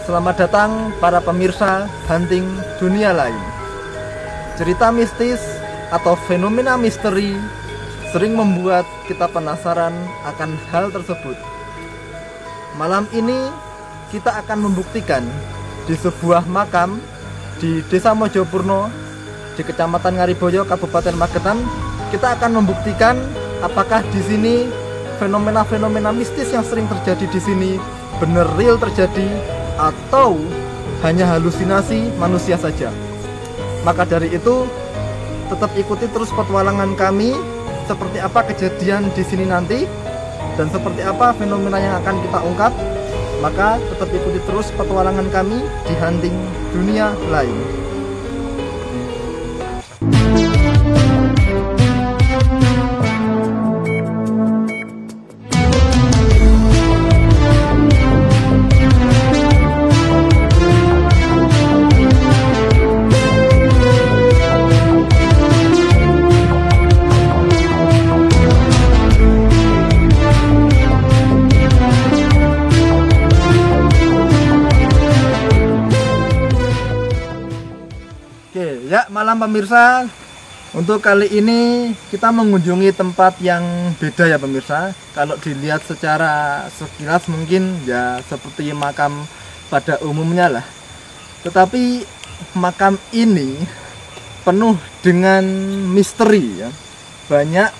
Selamat datang para pemirsa Hunting Dunia Lain. Cerita mistis atau fenomena misteri sering membuat kita penasaran akan hal tersebut. Malam ini kita akan membuktikan di sebuah makam di Desa Mojopurno di Kecamatan Ngariboyo, Kabupaten Magetan. Kita akan membuktikan apakah di sini fenomena-fenomena mistis yang sering terjadi di sini benar real terjadi atau hanya halusinasi manusia saja. Maka dari itu, tetap ikuti terus petualangan kami seperti apa kejadian di sini nanti dan seperti apa fenomena yang akan kita ungkap. Maka tetap ikuti terus petualangan kami di Hunting Dunia Lain. Ya, malam pemirsa. Untuk kali ini kita mengunjungi tempat yang beda ya pemirsa. Kalau dilihat secara sekilas mungkin ya seperti makam pada umumnya lah. Tetapi makam ini penuh dengan misteri ya. Banyak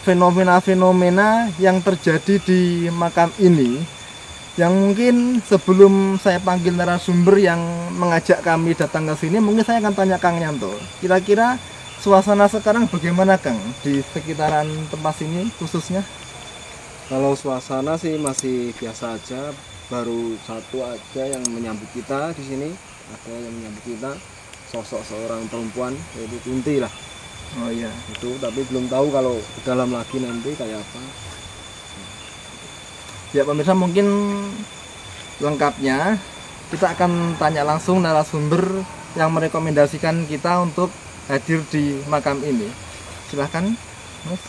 fenomena-fenomena yang terjadi di makam ini, yang mungkin sebelum saya panggil narasumber yang mengajak kami datang ke sini, mungkin saya akan tanya Kang Yanto, kira-kira suasana sekarang bagaimana Kang di sekitaran tempat sini khususnya? Kalau suasana sih masih biasa aja, baru satu aja yang menyambut kita di sini, ada yang menyambut kita, sosok seorang perempuan, yaitu Kunti lah. Oh iya, itu, tapi belum tahu kalau ke dalam lagi nanti kayak apa. Ya pemirsa, mungkin lengkapnya kita akan tanya langsung narasumber yang merekomendasikan kita untuk hadir di makam ini. Silahkan Mas.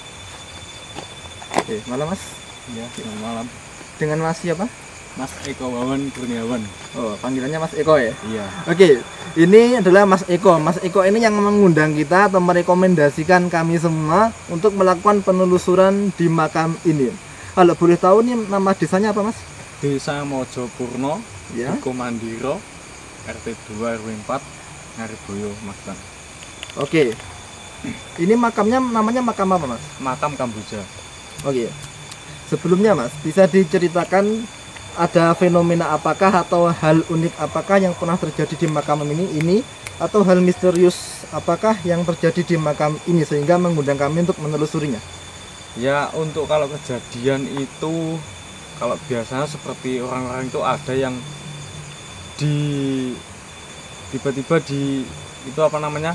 Oke, malam Mas. Ya, selamat malam. Dengan Mas siapa? Mas Eko Wawan Kurniawan. Oh, panggilannya Mas Eko ya? Iya. Oke, ini adalah Mas Eko. Mas Eko ini yang mengundang kita atau merekomendasikan kami semua untuk melakukan penelusuran di makam ini. Kalau boleh tahu nih nama desanya apa Mas? Desa Mojopurno, Ya. Duku Mandiro, RT 2 RW 4, Ngariboyo, Magetan. Oke. Ini makamnya namanya makam apa Mas? Makam Kamboja. Oke. Sebelumnya Mas, bisa diceritakan ada fenomena apakah atau hal unik apakah yang pernah terjadi di makam ini atau hal misterius apakah yang terjadi di makam ini sehingga mengundang kami untuk menelusurinya? Ya, untuk kalau kejadian itu, kalau biasanya seperti orang-orang itu ada yang tiba-tiba di itu apa namanya,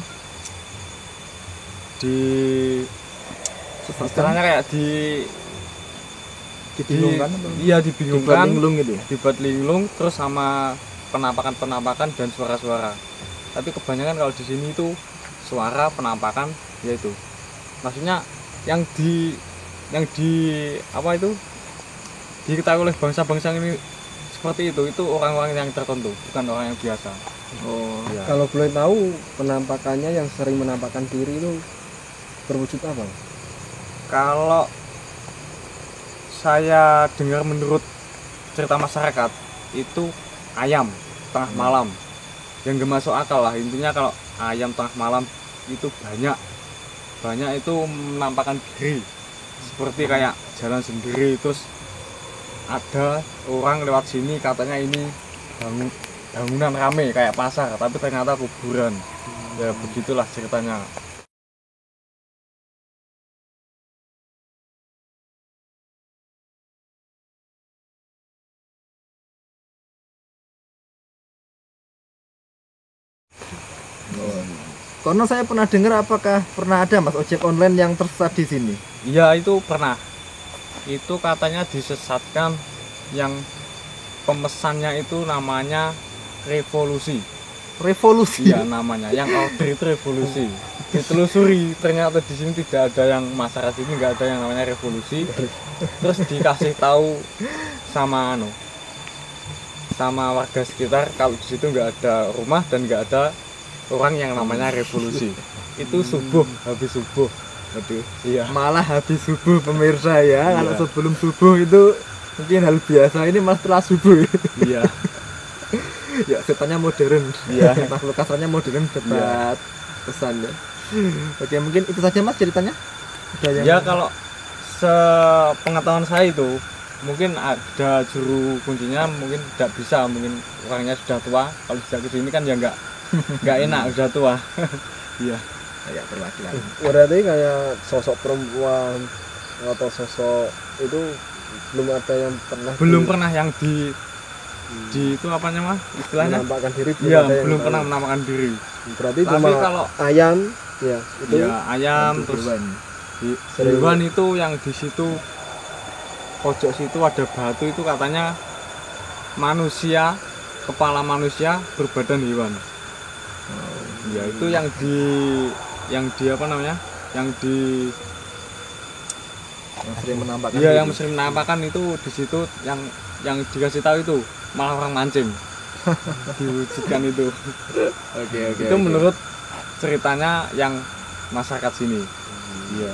di istilahnya kayak Dibingungkan? Iya, dibingungkan, Linglung gitu ya? dibuat linglung, terus sama penampakan dan suara-suara. Tapi kebanyakan kalau di sini itu suara penampakan, yaitu maksudnya yang apa itu diketahui oleh bangsa-bangsa ini seperti itu orang-orang yang tertentu, bukan orang yang biasa. Oh, Ya. Kalau boleh tahu, penampakannya yang sering menampakkan diri itu berwujud apa? Kalau saya dengar menurut cerita masyarakat, itu ayam tengah malam, yang gak masuk akal lah. Intinya kalau ayam tengah malam itu banyak itu menampakkan diri, seperti kayak jalan sendiri, terus ada orang lewat sini katanya ini bangunan rame kayak pasar, tapi ternyata kuburan. Ya begitulah ceritanya. Karena saya pernah dengar, apakah pernah ada Mas ojek online yang tersesat di sini? Iya, itu pernah. Itu katanya disesatkan, yang pemesannya itu namanya Revolusi. Revolusi? Iya namanya, yang order itu Revolusi. Ditelusuri, ternyata di sini tidak ada yang masyarakat sini, nggak ada yang namanya Revolusi. Terus dikasih tahu sama sama warga sekitar kalau di situ nggak ada rumah dan nggak ada orang yang namanya revolusi. Itu subuh, habis subuh. Aduh, iya. Malah habis subuh pemirsa ya. Kalau Iya. sebelum subuh itu mungkin hal biasa, ini malah setelah subuh. Iya. Ya setannya modern. Iya. Makhluk kasarnya modern debat pesan ya. Oke, mungkin itu saja Mas ceritanya. Ada yang Ya kalau sepengetahuan saya itu mungkin ada juru kuncinya, mungkin tidak bisa, mungkin orangnya sudah tua. Kalau bisa ke sini kan ya nggak enak, sudah tua. Iya. kayak perwakilan. Berarti kayak sosok perempuan atau sosok itu belum ada yang pernah Belum pernah yang di itu apanya mah istilahnya? menampakkan diri, Iya, ada yang belum tahu. pernah menampakkan diri. Berarti Tapi cuma kalau ayam ya itu ya ayam Untuk terus hewan. hewan itu yang di situ pojok situ ada batu itu katanya manusia, kepala manusia berbadan hewan. Ya itu yang di apa namanya? Yang yang sering menampakkan iya diri. yang sering menampakkan itu di situ yang dikasih tahu itu malah orang mancing. Diwujudkan itu. Oke, Itu menurut ceritanya yang masyarakat sini. Iya.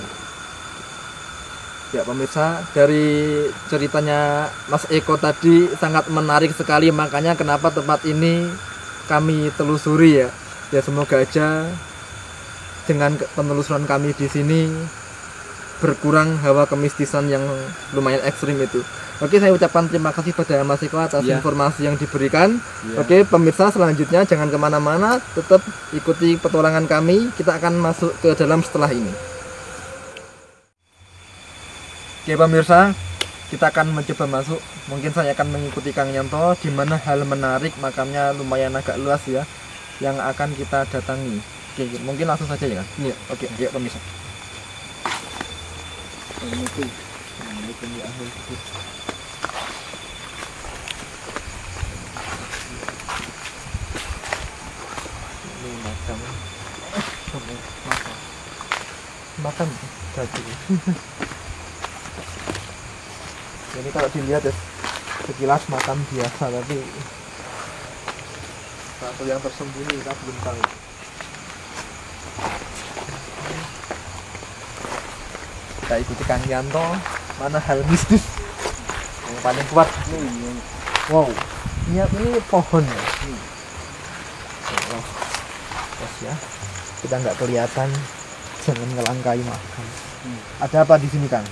Ya pemirsa, dari ceritanya Mas Eko tadi sangat menarik sekali, makanya kenapa tempat ini kami telusuri ya. Ya semoga aja dengan penelusuran kami di sini berkurang hawa kemistisan yang lumayan ekstrim itu. Oke, saya ucapkan terima kasih pada Mas Eko atas Ya. informasi yang diberikan. Iya. Oke, pemirsa selanjutnya jangan kemana-mana, tetap ikuti petualangan kami. Kita akan masuk ke dalam setelah ini. Oke pemirsa, kita akan mencoba masuk. Mungkin saya akan mengikuti Kang Yanto, di mana hal menarik makamnya lumayan agak luas ya, yang akan kita datangi. Oke, mungkin langsung saja ya Kang? Iya. Oke, yuk pemirsa. Ini makam. Makam daging. Jadi kalau dilihat ya sekilas makam biasa, tapi satu yang tersembunyi kita belum tahu. Kita ikuti Kang Yanto, mana hal mistis yang paling kuat. Wow, ini pohon ya. Oh, terus ya, kita nggak kelihatan, jangan ngelangkai makam. Ada apa di sini Kang?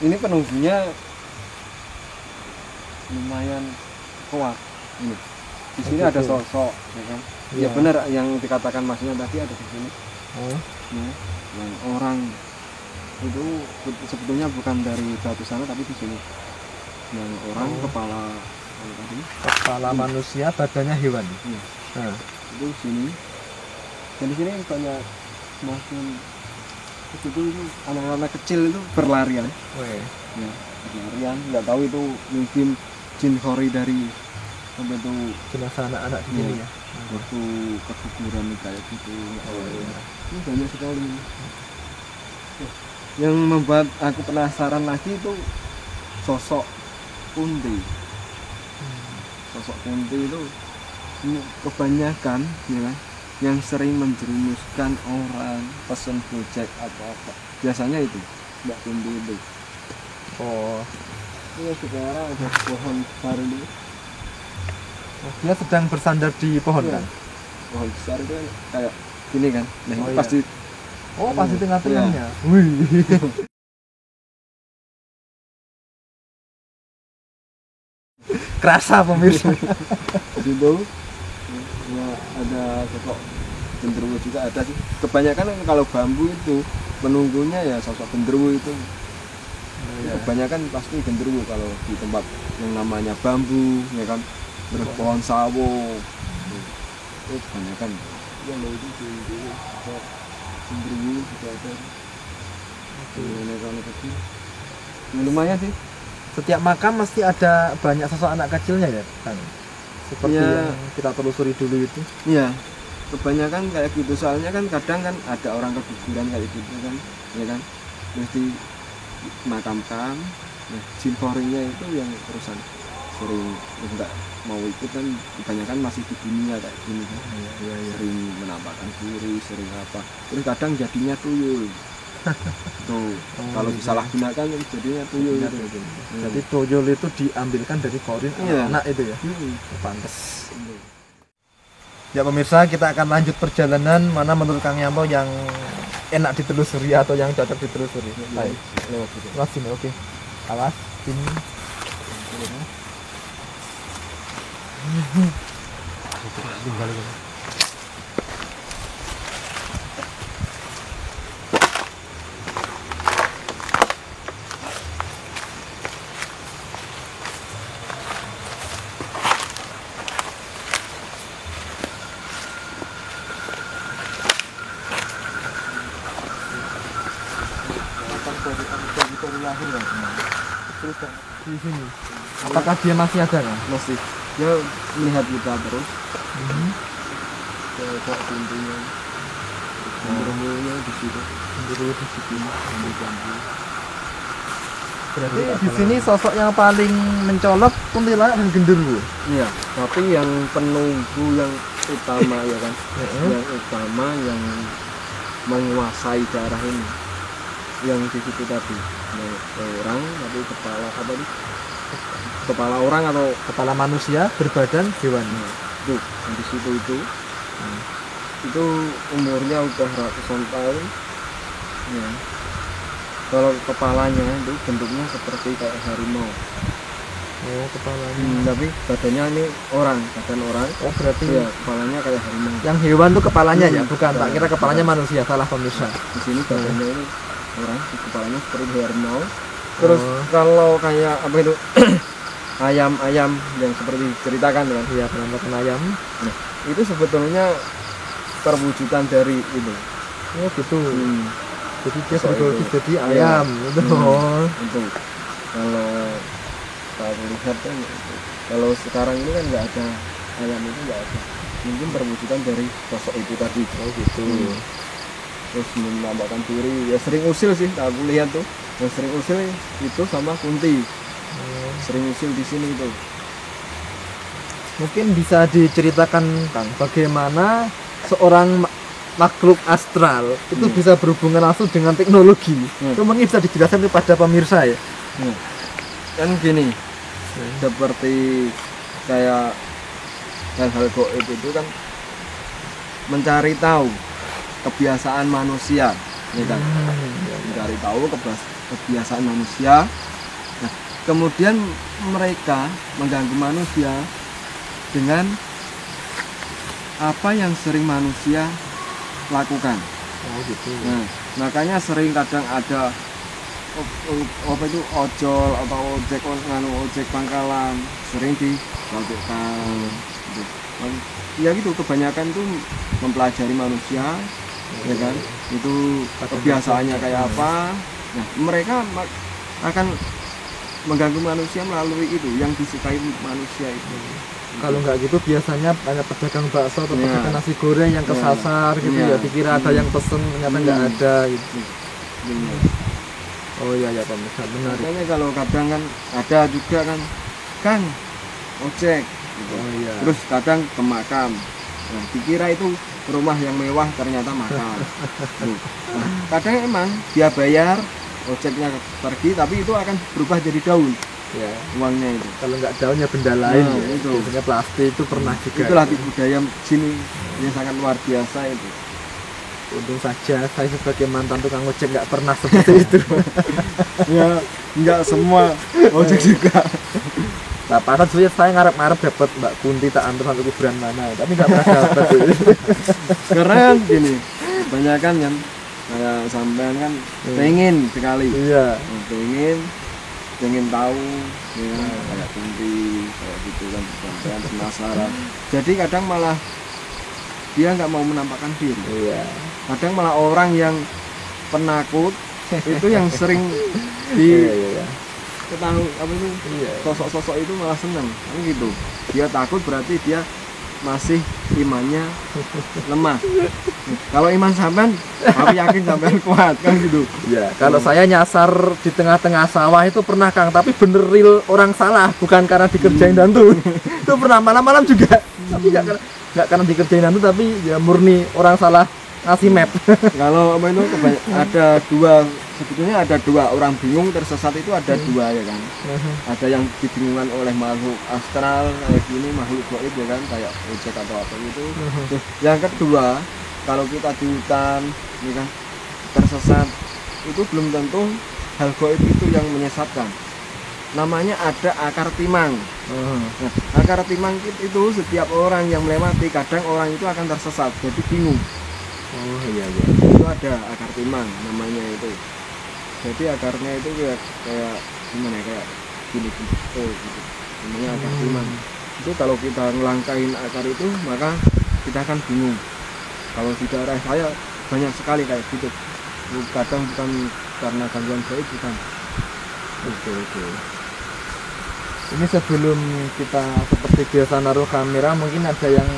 ini penunggunya lumayan kuat ini. Di sini Oh, ada gitu. sosok, ya kan? Iya. Ya benar yang dikatakan masnya tadi ada di sini. Oh, Ya, yang orang itu sebetulnya bukan dari batu sana tapi di sini. Yang orang Oh. kepala apa tadi kepala manusia, badannya hewan. Iya. Nah, itu sini. Dan di sini banyak semakin itu anak-anak kecil itu berlarian. weh. Ya, berlarian. Nggak tahu itu mungkin jin khori dari apa itu Jenazah anak-anak di sini ya. waktu keguguran kayak gitu. Ini banyak sekali. Yang membuat aku penasaran lagi itu sosok Kunti. Sosok Kunti itu ini kebanyakan ya kan, yang sering menjerumuskan orang pesen gojek atau apa. Biasanya itu Mbak Kunti itu. Oh, Ini sekarang ada pohon besar ini. dia sedang bersandar di pohon Iya. kan? Pohon besar itu kan kayak gini kan. Nah, Oh, ini iya. pasti Oh, pasti Iya. tengah-tengahnya. Wih. Kerasa pemirsa. di situ ya, ada sosok genderuwo juga ada sih. Kebanyakan kalau bambu itu penunggunya ya sosok genderuwo itu. Iya. Kebanyakan pasti genderuwo kalau di tempat yang namanya bambu ya kan, terus pohon sawo itu kebanyakan ya lo itu genderuwo juga ada. Anak-anak kecil ya, lumayan sih. Setiap makam mesti ada banyak sosok anak kecilnya ya, Kang. Seperti Iya. yang kita telusuri dulu itu. Iya, kebanyakan kayak gitu, soalnya kan kadang kan ada orang keguguran kayak gitu kan, ya kan, mesti makamkan. Nah, jin khorinya itu yang urusan sering nggak mau ikut kan kebanyakan masih di dunia kayak gini kan. Sering menampakkan diri, sering apa, terus kadang jadinya tuyul. Tuh kalau disalahgunakan jadinya tuyul gitu. Jadi tuyul itu diambilkan dari korin Iya. anak itu ya. Pantes. Ya pemirsa, kita akan lanjut perjalanan mana menurut Kang Yanto yang enak ditelusuri atau yang cocok ditelusuri. Baik, Lewat gitu. lewat sini, oke. Awas, sini. Di sini. Apakah dia masih ada kan? Masih dia melihat kita terus. Kayak pintunya, genderuwonya di situ. Genderuwo di situ. Ambil bambu. Berarti di sini sosok yang paling mencolok kuntilanak dan genderuwo. Iya, tapi yang penunggu yang utama ya kan, yang utama yang menguasai daerah ini, yang di situ tadi, orang tapi kepala apa nih? Kepala orang atau Kepala manusia berbadan hewan. tuh yang di situ itu umurnya udah ratusan tahun. Ya. Kalau kepalanya itu bentuknya seperti kayak harimau. Oh, kepalanya. Tapi badannya ini badan orang. Oh, berarti Iya, kepalanya kayak harimau. yang hewan tuh kepalanya ya, Hmm, bukan tak kira kepalanya manusia, salah pemirsa. Di sini badannya ini orang, kepalanya seperti harimau. Terus Oh. kalau kayak apa itu ayam-ayam yang seperti ceritakan kan, Iya, penampakan ayam. nah, itu sebetulnya perwujudan dari itu. Oh, gitu. Jadi dia Soal berwujud itu. jadi Iya. ayam gitu. Oh. Itu kalau kita lihat kan, kalau sekarang ini kan nggak ada ayam, itu nggak ada. Mungkin perwujudan dari sosok itu tadi. Oh, gitu. Terus menampakkan diri, ya sering usil sih, aku lihat tuh yang sering usil itu sama Kunti, Oh. sering usil di sini itu. Mungkin bisa diceritakan Kang, bagaimana seorang makhluk astral itu bisa berhubungan langsung dengan teknologi. Itu mungkin bisa dijelaskan kepada pemirsa ya. Kan gini, seperti kayak hal-hal goib itu kan mencari tahu kebiasaan manusia, ya kan? Mencari tahu kebiasaan manusia. Nah, kemudian mereka mengganggu manusia dengan apa yang sering manusia lakukan. Oh, gitu. Nah, makanya sering kadang ada apa itu ojol atau ojek pangkalan sering dilakukan gitu. Ya gitu, kebanyakan itu mempelajari manusia, ya kan, itu kebiasaannya kayak apa. Nah, mereka akan mengganggu manusia melalui itu yang disukai manusia itu. Kalau nggak gitu biasanya banyak pedagang bakso atau Iya. pedagang nasi goreng yang kesasar gitu Iya. ya, dikira ada yang pesen ternyata nggak ada gitu. Benar. Oh iya ya pemirsa, benar. Makanya kalau kadang kan ada juga kan, Kang ojek gitu. Oh iya. Terus kadang ke makam. Nah, dikira itu rumah yang mewah, ternyata makam. Tuh. Nah, kadang emang dia bayar, ojeknya pergi, tapi itu akan berubah jadi daun Ya. uangnya itu. Kalau nggak daun ya benda lain Nah, ya. itu. Biasanya plastik itu pernah juga. Itulah budaya jin yang sangat luar biasa itu. Untung saja saya sebagai mantan tukang ojek nggak pernah seperti itu. Ya, enggak semua ojek juga. Nah, padahal sebenarnya saya ngarep-ngarep dapat Mbak Kunti tak antar sampai kuburan mana, tapi nggak pernah dapat. Karena kan gini, kebanyakan kan kayak sampean kan pengen sekali. Iya. pengen tahu ya kan, kayak Kunti kayak gitu kan, sampean penasaran. Jadi kadang malah dia nggak mau menampakkan diri. Iya. Kadang malah orang yang penakut itu yang sering Iya. ketahui apa itu, Iya. sosok-sosok itu malah seneng kan gitu. Dia takut berarti dia masih imannya lemah. Kalau iman sampean, aku yakin sampean kuat kan gitu. Ya, kalau saya nyasar di tengah-tengah sawah itu pernah Kang, tapi bener real orang salah, bukan karena dikerjain hantu. Itu pernah malam-malam juga. Tapi nggak karena dikerjain hantu, tapi ya murni orang salah ngasih map. Kalau apa itu ada dua, sebetulnya ada dua orang bingung tersesat itu ada dua ya kan. Ada yang dibingungkan oleh makhluk astral kayak gini, makhluk gaib ya kan, kayak ojek atau apa itu. Terus yang kedua, kalau kita di hutan ya kan tersesat, itu belum tentu hal gaib itu yang menyesatkan. Namanya ada akar timang. Nah, akar timang itu setiap orang yang melewati, kadang orang itu akan tersesat, jadi bingung. Oh iya. Itu ada akar timang namanya itu. Jadi akarnya itu kayak gimana ya, kayak gini gitu. Namanya akar timang. Itu kalau kita ngelangkain akar itu, maka kita akan bingung. Kalau di daerah saya banyak sekali kayak gitu. Kadang bukan karena gangguan gaib, bukan. Oke. Ini sebelum kita seperti biasa naruh kamera, mungkin ada yang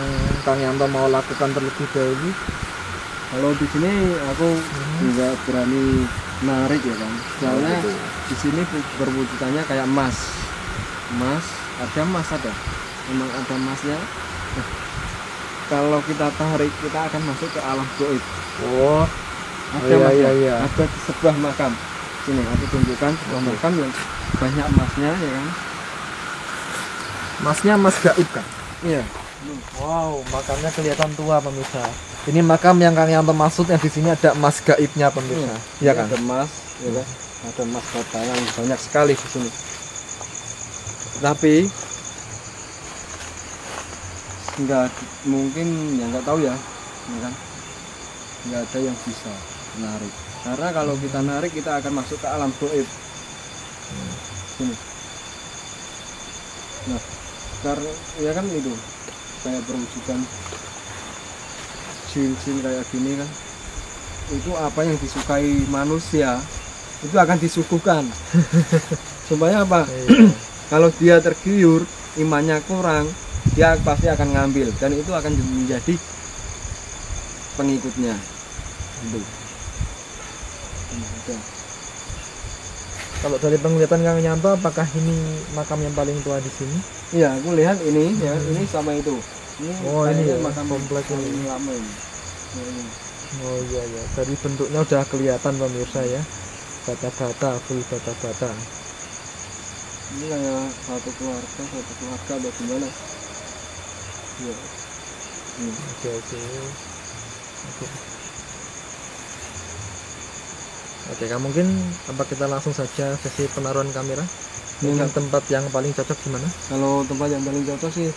Kang Yanto mau lakukan terlebih dahulu. Kalau di sini aku nggak berani narik ya kan. Soalnya di sini berwujudannya kayak emas. Ada. Memang ada emasnya. Nah, kalau kita tarik, kita akan masuk ke alam gaib. Oh, iya. Ada sebuah makam. Sini aku tunjukkan sebuah makam yang banyak emasnya ya kan. Masnya emas gaib kan? Iya. Wow, makamnya kelihatan tua pemirsa. Ini makam yang Kang Yanto maksud, yang di sini ada emas gaibnya pemirsa. Iya kan? Ada emas, ya kan? Ada emas batangan banyak sekali di sini. Tapi nggak mungkin, ya nggak tahu ya kan? Nggak ada yang bisa menarik. Karena kalau kita narik, kita akan masuk ke alam gaib. Sini. Nah, karena ya kan itu kayak perwujudan jin kayak gini kan, itu apa yang disukai manusia itu akan disuguhkan. Supaya apa? Kalau dia tergiur, imannya kurang, dia pasti akan ngambil dan itu akan menjadi pengikutnya. Itu. Kalau dari penglihatan Kang Yanto, apakah ini makam yang paling tua di sini? Iya, aku lihat ini ya, ini sama itu. Ini ini ya, makam kompleks ini. lama ini. Oh iya. Dari bentuknya udah kelihatan pemirsa ya. Bata-bata, full bata-bata. Ini kayak satu keluarga atau gimana? Ya. Oke, mungkin apa kita langsung saja sesi penaruhan kamera? Mungkin tempat yang paling cocok di mana? Kalau tempat yang paling cocok sih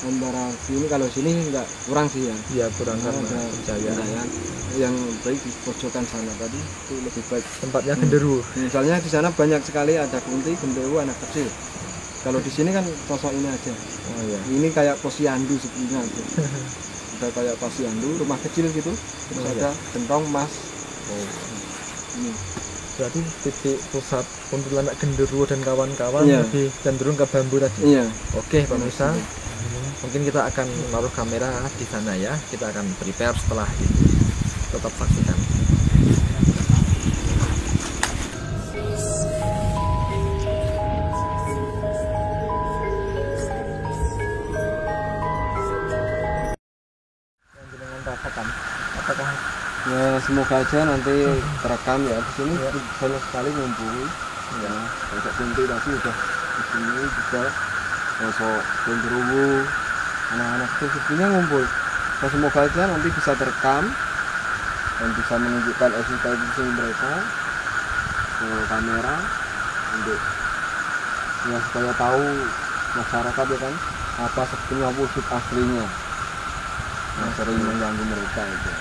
antara sini, kalau sini nggak kurang sih ya. Iya, kurang karena ada pencahayaan. Yang baik di pojokan sana tadi itu lebih baik. Tempatnya genderuwo. Misalnya di sana banyak sekali ada kunti, genderuwo, anak kecil. Kalau di sini kan sosok ini aja. Oh iya. Ini kayak posyandu sebenarnya. Udah kayak posyandu, rumah kecil gitu. Terus ada gentong emas. Oh. Ini. Berarti titik pusat kuntilanak genderuwo dan kawan-kawan lebih cenderung ke bambu tadi. Iya. Oke, pemirsa. Mungkin kita akan menaruh kamera di sana ya. Kita akan prepare setelah itu. Tetap saksikan. Apakah Ya semoga aja nanti terekam ya. Di sini banyak sekali ngumpul. Ya, sosok kunti tadi udah di sini juga sosok genderuwo, anak-anak kecil sebenarnya ngumpul. Nah, semoga aja nanti bisa terekam dan bisa menunjukkan eksistensi mereka ke kamera untuk ya supaya tahu masyarakat ya kan apa sebetulnya wujud aslinya yang sering mengganggu mereka itu.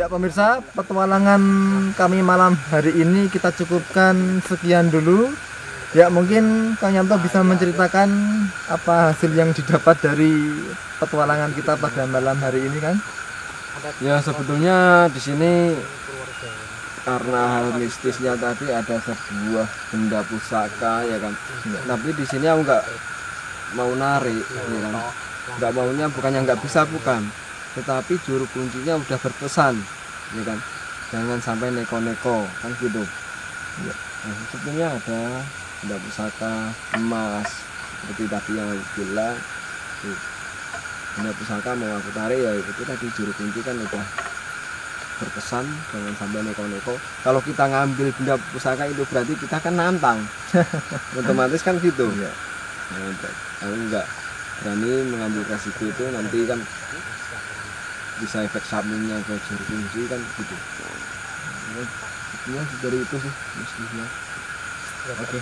Ya pemirsa, petualangan kami malam hari ini kita cukupkan sekian dulu. Ya mungkin Kang Yanto bisa menceritakan apa hasil yang didapat dari petualangan kita pada malam hari ini, kan? Ya sebetulnya di sini karena hal mistisnya tadi ada sebuah benda pusaka ya kan. Tapi di sini aku nggak mau narik ya kan. Nggak maunya bukannya nggak bisa, bukan. Tetapi juru kuncinya udah berpesan ya kan. Jangan sampai neko-neko kan gitu. Ya. Nah, sebetulnya ada benda pusaka emas seperti tadi yang aku bilang. Benda pusaka mau aku tarik ya itu tadi juru kunci kan udah berpesan jangan sampai neko-neko. Kalau kita ngambil benda pusaka itu berarti kita kan nantang. Otomatis kan gitu ya. Nah, aku nggak berani mengambil resiko itu, nanti kan bisa efek sampingnya ke juru kunci kan gitu. Nah, dari itu sih mestinya. Oke.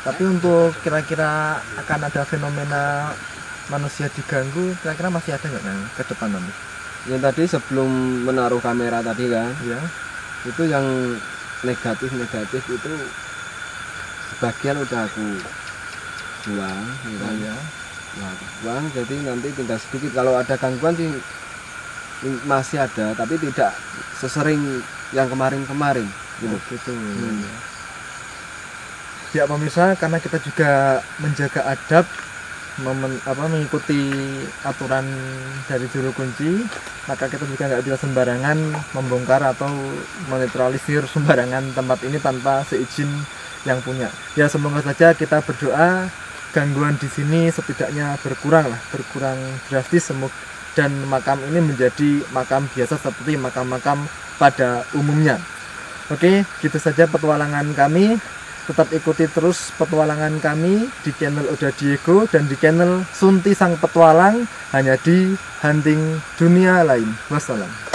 Tapi untuk kira-kira akan ada fenomena manusia diganggu, kira-kira masih ada nggak ke depan nanti? Yang tadi sebelum menaruh kamera tadi kan, Ya. itu yang negatif itu sebagian udah aku buang, ya kan? Ya. Nah, aku buang, jadi nanti tinggal sedikit. Kalau ada gangguan sih masih ada, tapi tidak sesering yang kemarin-kemarin. Gitu. Gitu. Ya pemirsa, karena kita juga menjaga adab, mengikuti aturan dari juru kunci, maka kita juga nggak bisa sembarangan membongkar atau menetralisir sembarangan tempat ini tanpa seizin yang punya. Ya semoga saja kita berdoa gangguan di sini setidaknya berkurang drastis, dan makam ini menjadi makam biasa seperti makam-makam pada umumnya. Oke, gitu saja petualangan kami. Tetap ikuti terus petualangan kami di channel Oda Diego dan di channel Sunti Sang Petualang hanya di Hunting Dunia Lain. Wassalam.